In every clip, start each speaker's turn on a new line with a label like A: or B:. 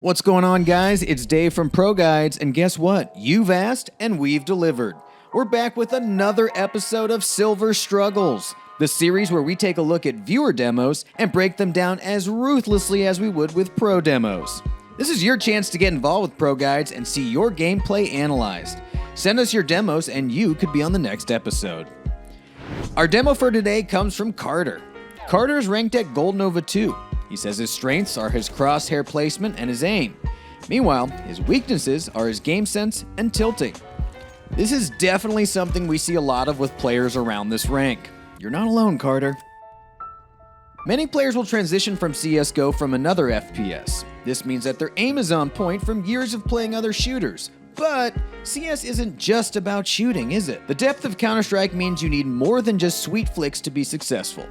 A: What's going on, guys? It's Dave from ProGuides, and guess what? You've asked and we've delivered. We're back with another episode of Silver Struggles, the series where we take a look at viewer demos and break them down as ruthlessly as we would with pro demos. This is your chance to get involved with ProGuides and see your gameplay analyzed. Send us your demos and you could be on the next episode. Our demo for today comes from Carter. Carter is ranked at Gold Nova 2. He says his strengths are his crosshair placement and his aim. Meanwhile, his weaknesses are his game sense and tilting. This is definitely something we see a lot of with players around this rank. You're not alone, Carter. Many players will transition from CSGO from another FPS. This means that their aim is on point from years of playing other shooters. But CS isn't just about shooting, is it? The depth of Counter-Strike means you need more than just sweet flicks to be successful.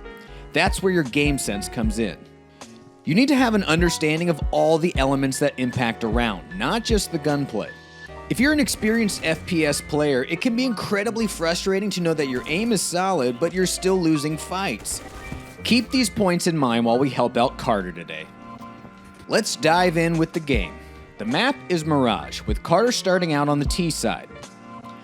A: That's where your game sense comes in. You need to have an understanding of all the elements that impact a round, not just the gunplay. If you're an experienced FPS player, it can be incredibly frustrating to know that your aim is solid, but you're still losing fights. Keep these points in mind while we help out Carter today. Let's dive in with the game. The map is Mirage, with Carter starting out on the T side.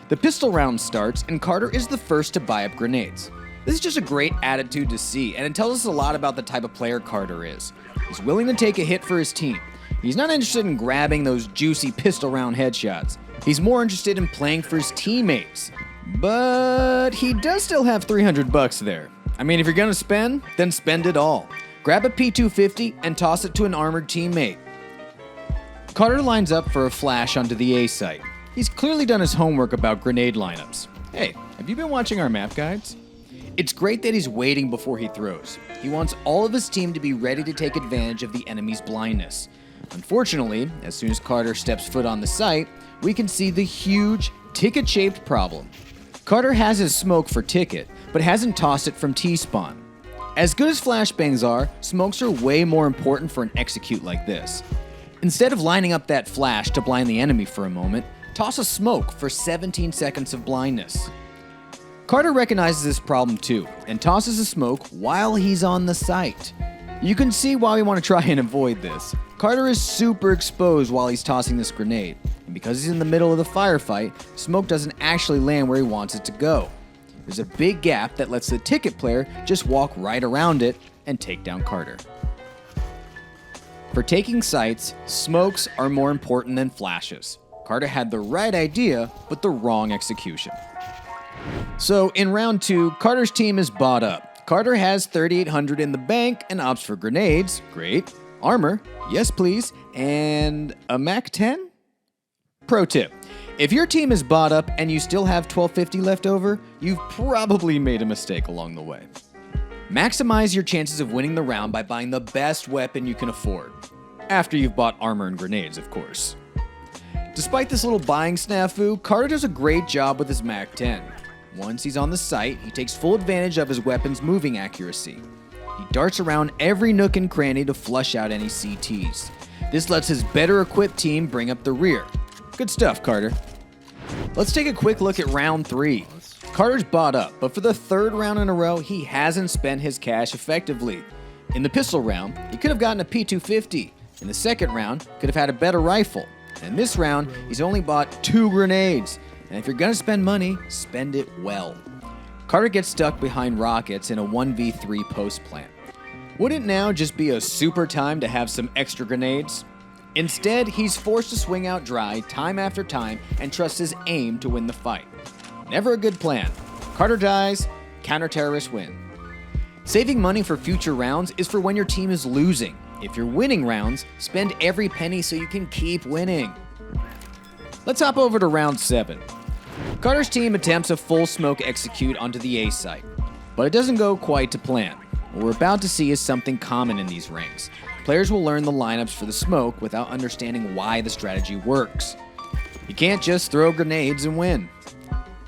A: The pistol round starts, and Carter is the first to buy up grenades. This is just a great attitude to see, and it tells us a lot about the type of player Carter is. He's willing to take a hit for his team. He's not interested in grabbing those juicy pistol round headshots. He's more interested in playing for his teammates. But he does still have $300 there. I mean, if you're gonna spend, then spend it all. Grab a P250 and toss it to an armored teammate. Carter lines up for a flash onto the A site. He's clearly done his homework about grenade lineups. Hey, have you been watching our map guides? It's great that he's waiting before he throws. He wants all of his team to be ready to take advantage of the enemy's blindness. Unfortunately, as soon as Carter steps foot on the site, we can see the huge, ticket-shaped problem. Carter has his smoke for ticket, but hasn't tossed it from T-spawn. As good as flashbangs are, smokes are way more important for an execute like this. Instead of lining up that flash to blind the enemy for a moment, toss a smoke for 17 seconds of blindness. Carter recognizes this problem too, and tosses a smoke while he's on the site. You can see why we want to try and avoid this. Carter is super exposed while he's tossing this grenade, and because he's in the middle of the firefight, smoke doesn't actually land where he wants it to go. There's a big gap that lets the ticket player just walk right around it and take down Carter. For taking sites, smokes are more important than flashes. Carter had the right idea, but the wrong execution. So in round 2, Carter's team is bought up. Carter has 3,800 in the bank and opts for grenades, great, armor, yes please, and a MAC-10? Pro tip, if your team is bought up and you still have 1,250 left over, you've probably made a mistake along the way. Maximize your chances of winning the round by buying the best weapon you can afford. After you've bought armor and grenades, of course. Despite this little buying snafu, Carter does a great job with his MAC-10. Once he's on the site, he takes full advantage of his weapon's moving accuracy. He darts around every nook and cranny to flush out any CTs. This lets his better equipped team bring up the rear. Good stuff, Carter. Let's take a quick look at round 3. Carter's bought up, but for the third round in a row, he hasn't spent his cash effectively. In the pistol round, he could have gotten a P250. In the second round, could have had a better rifle. And in this round, he's only bought 2 grenades. And if you're gonna spend money, spend it well. Carter gets stuck behind rockets in a 1v3 post plant. Wouldn't now just be a super time to have some extra grenades? Instead, he's forced to swing out dry time after time and trust his aim to win the fight. Never a good plan. Carter dies, counter-terrorists win. Saving money for future rounds is for when your team is losing. If you're winning rounds, spend every penny so you can keep winning. Let's hop over to round 7. Carter's team attempts a full smoke execute onto the A site, but it doesn't go quite to plan. What we're about to see is something common in these ranks. Players will learn the lineups for the smoke without understanding why the strategy works. You can't just throw grenades and win.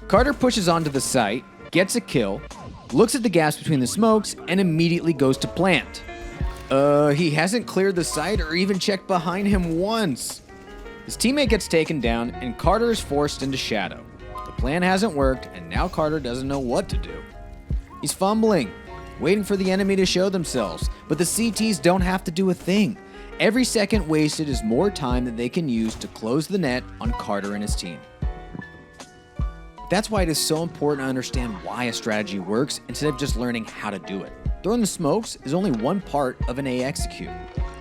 A: Carter pushes onto the site, gets a kill, looks at the gaps between the smokes, and immediately goes to plant. He hasn't cleared the site or even checked behind him once. His teammate gets taken down, and Carter is forced into shadow. The plan hasn't worked, and now Carter doesn't know what to do. He's fumbling, waiting for the enemy to show themselves, but the CTs don't have to do a thing. Every second wasted is more time that they can use to close the net on Carter and his team. That's why it is so important to understand why a strategy works instead of just learning how to do it. Throwing the smokes is only one part of an A execute.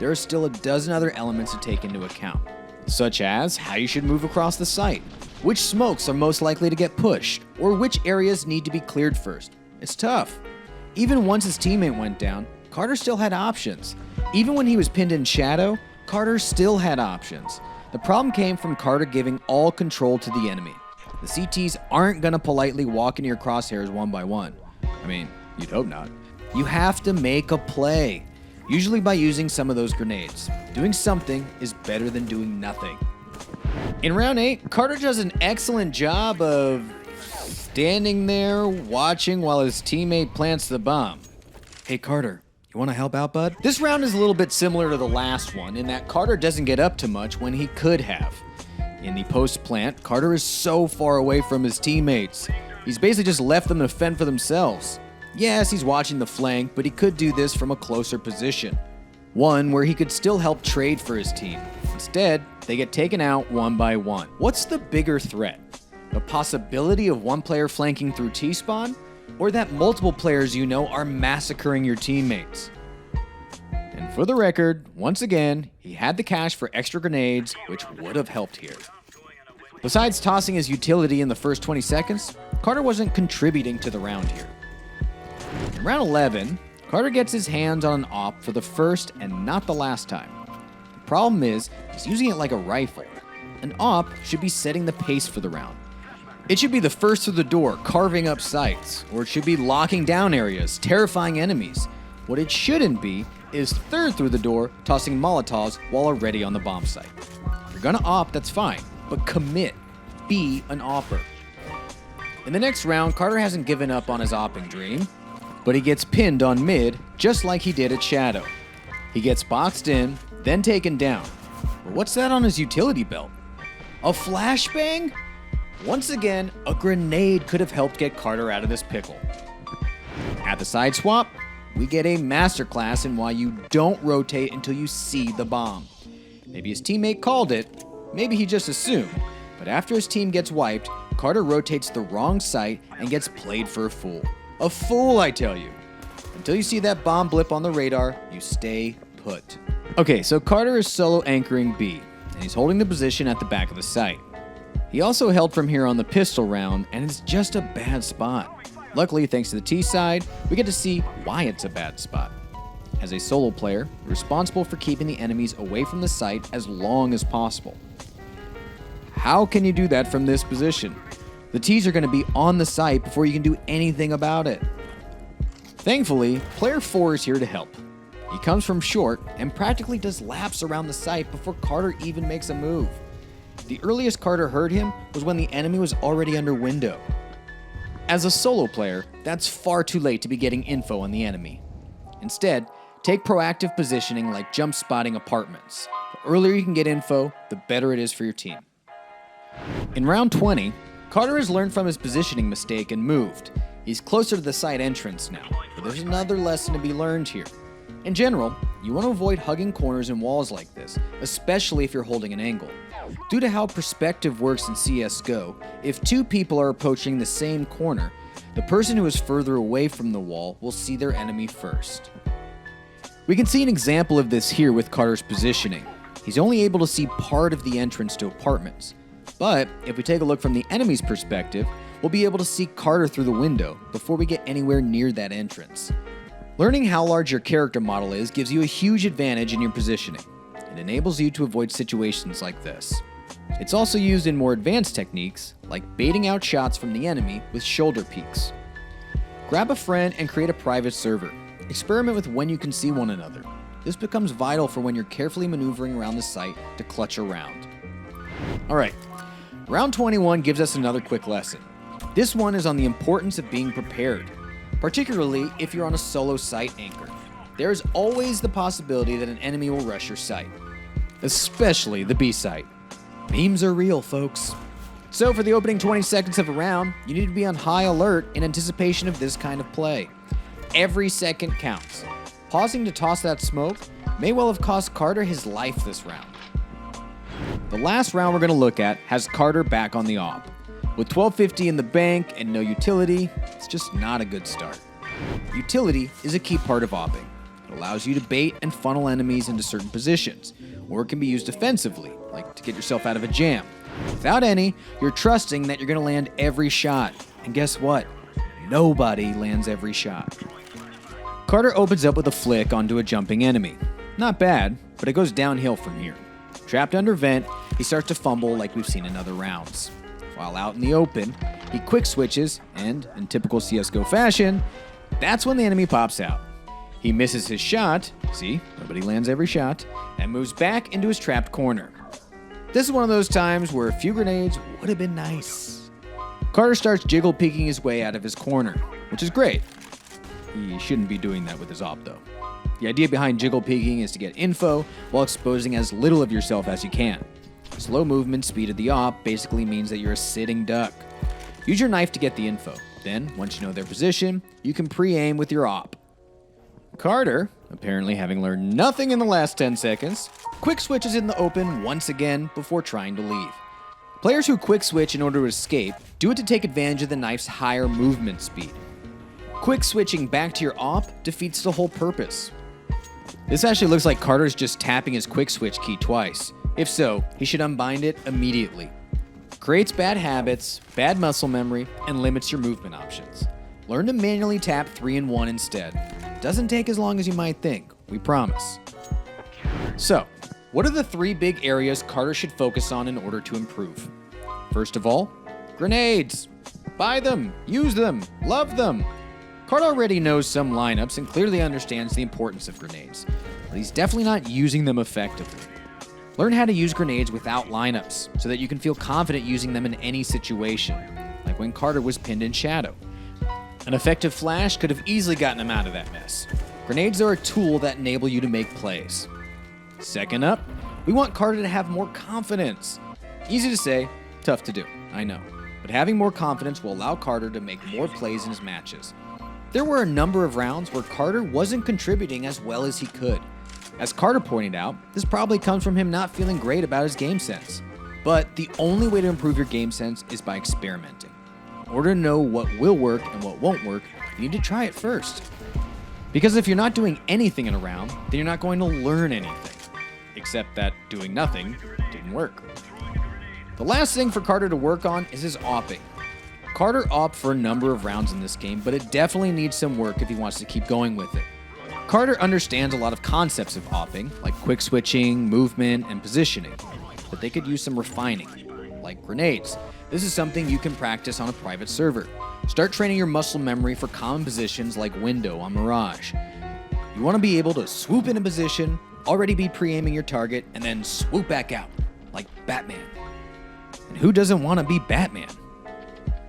A: There are still a dozen other elements to take into account, such as how you should move across the site, which smokes are most likely to get pushed, or which areas need to be cleared first. It's tough. Even once his teammate went down, Carter still had options. Even when he was pinned in shadow, Carter still had options. The problem came from Carter giving all control to the enemy. The CTs aren't gonna politely walk into your crosshairs one by one. I mean, you'd hope not. You have to make a play, usually by using some of those grenades. Doing something is better than doing nothing. In round 8, Carter does an excellent job of standing there watching while his teammate plants the bomb. Hey Carter, you wanna help out, bud? This round is a little bit similar to the last one in that Carter doesn't get up to much when he could have. In the post-plant, Carter is so far away from his teammates. He's basically just left them to fend for themselves. Yes, he's watching the flank, but he could do this from a closer position. One where he could still help trade for his team. Instead, they get taken out one by one. What's the bigger threat? The possibility of one player flanking through T-spawn? Or that multiple players you know are massacring your teammates? And for the record, once again, he had the cash for extra grenades, which would have helped here. Besides tossing his utility in the first 20 seconds, Carter wasn't contributing to the round here. In round 11, Carter gets his hands on an AWP for the first and not the last time. The problem is, he's using it like a rifle. An AWP should be setting the pace for the round. It should be the first through the door, carving up sites, or it should be locking down areas, terrifying enemies. What it shouldn't be is third through the door, tossing Molotovs while already on the bomb site. If you're gonna AWP, that's fine, but commit. Be an AWPer. In the next round, Carter hasn't given up on his AWPing dream, but he gets pinned on mid, just like he did at Shadow. He gets boxed in, then taken down. But what's that on his utility belt? A flashbang? Once again, a grenade could have helped get Carter out of this pickle. At the side swap, we get a masterclass in why you don't rotate until you see the bomb. Maybe his teammate called it, maybe he just assumed, but after his team gets wiped, Carter rotates the wrong site and gets played for a fool. A fool, I tell you. Until you see that bomb blip on the radar, you stay put. Okay, so Carter is solo anchoring B, and he's holding the position at the back of the site. He also held from here on the pistol round, and it's just a bad spot. Luckily, thanks to the T side, we get to see why it's a bad spot. As a solo player, you're responsible for keeping the enemies away from the site as long as possible. How can you do that from this position? The T's are going to be on the site before you can do anything about it. Thankfully, player 4 is here to help. He comes from short and practically does laps around the site before Carter even makes a move. The earliest Carter heard him was when the enemy was already under window. As a solo player, that's far too late to be getting info on the enemy. Instead, take proactive positioning like jump spotting apartments. The earlier you can get info, the better it is for your team. In round 20, Carter has learned from his positioning mistake and moved. He's closer to the site entrance now, but there's another lesson to be learned here. In general, you want to avoid hugging corners and walls like this, especially if you're holding an angle. Due to how perspective works in CSGO, if two people are approaching the same corner, the person who is further away from the wall will see their enemy first. We can see an example of this here with Carter's positioning. He's only able to see part of the entrance to apartments. But if we take a look from the enemy's perspective, we'll be able to see Carter through the window before we get anywhere near that entrance. Learning how large your character model is gives you a huge advantage in your positioning. It enables you to avoid situations like this. It's also used in more advanced techniques, like baiting out shots from the enemy with shoulder peeks. Grab a friend and create a private server. Experiment with when you can see one another. This becomes vital for when you're carefully maneuvering around the site to clutch a round. Alright, round 21 gives us another quick lesson. This one is on the importance of being prepared, particularly if you're on a solo site anchor. There is always the possibility that an enemy will rush your site, especially the B site. Memes are real, folks. So for the opening 20 seconds of a round, you need to be on high alert in anticipation of this kind of play. Every second counts. Pausing to toss that smoke may well have cost Carter his life this round. The last round we're going to look at has Carter back on the AWP. With 1250 in the bank and no utility, it's just not a good start. Utility is a key part of AWPing. It allows you to bait and funnel enemies into certain positions, or it can be used offensively, like to get yourself out of a jam. Without any, you're trusting that you're going to land every shot. And guess what? Nobody lands every shot. Carter opens up with a flick onto a jumping enemy. Not bad, but it goes downhill from here. Trapped under vent, he starts to fumble like we've seen in other rounds. While out in the open, he quick switches, and in typical CSGO fashion, that's when the enemy pops out. He misses his shot, see, nobody lands every shot, and moves back into his trapped corner. This is one of those times where a few grenades would have been nice. Carter starts jiggle peeking his way out of his corner, which is great. He shouldn't be doing that with his AWP though. The idea behind jiggle peeking is to get info while exposing as little of yourself as you can. Slow movement speed of the AWP basically means that you're a sitting duck. Use your knife to get the info. Then, once you know their position, you can pre-aim with your AWP. Carter, apparently having learned nothing in the last 10 seconds, quick switches in the open once again before trying to leave. Players who quick switch in order to escape do it to take advantage of the knife's higher movement speed. Quick switching back to your AWP defeats the whole purpose. This actually looks like Carter's just tapping his quick switch key twice. If so, he should unbind it immediately. Creates bad habits, bad muscle memory, and limits your movement options. Learn to manually tap 3 and 1 instead. Doesn't take as long as you might think, we promise. So, what are the 3 big areas Carter should focus on in order to improve? First of all, grenades. Buy them, use them, love them. Carter already knows some lineups and clearly understands the importance of grenades, but he's definitely not using them effectively. Learn how to use grenades without lineups so that you can feel confident using them in any situation, like when Carter was pinned in shadow. An effective flash could have easily gotten him out of that mess. Grenades are a tool that enable you to make plays. Second up, we want Carter to have more confidence. Easy to say, tough to do, I know. But having more confidence will allow Carter to make more plays in his matches. There were a number of rounds where Carter wasn't contributing as well as he could. As Carter pointed out, this probably comes from him not feeling great about his game sense. But the only way to improve your game sense is by experimenting. In order to know what will work and what won't work, you need to try it first. Because if you're not doing anything in a round, then you're not going to learn anything. Except that doing nothing didn't work. The last thing for Carter to work on is his AWPing. Carter AWPed for a number of rounds in this game, but it definitely needs some work if he wants to keep going with it. Carter understands a lot of concepts of AWPing, like quick switching, movement, and positioning, but they could use some refining, like grenades. This is something you can practice on a private server. Start training your muscle memory for common positions like window on Mirage. You want to be able to swoop in a position, already be pre-aiming your target, and then swoop back out, like Batman. And who doesn't want to be Batman?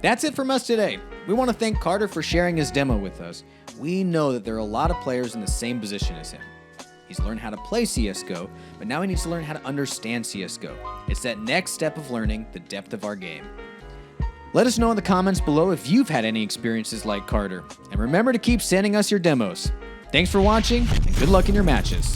A: That's it from us today. We want to thank Carter for sharing his demo with us. We know that there are a lot of players in the same position as him. He's learned how to play CSGO, but now he needs to learn how to understand CSGO. It's that next step of learning the depth of our game. Let us know in the comments below if you've had any experiences like Carter. And remember to keep sending us your demos. Thanks for watching, and good luck in your matches.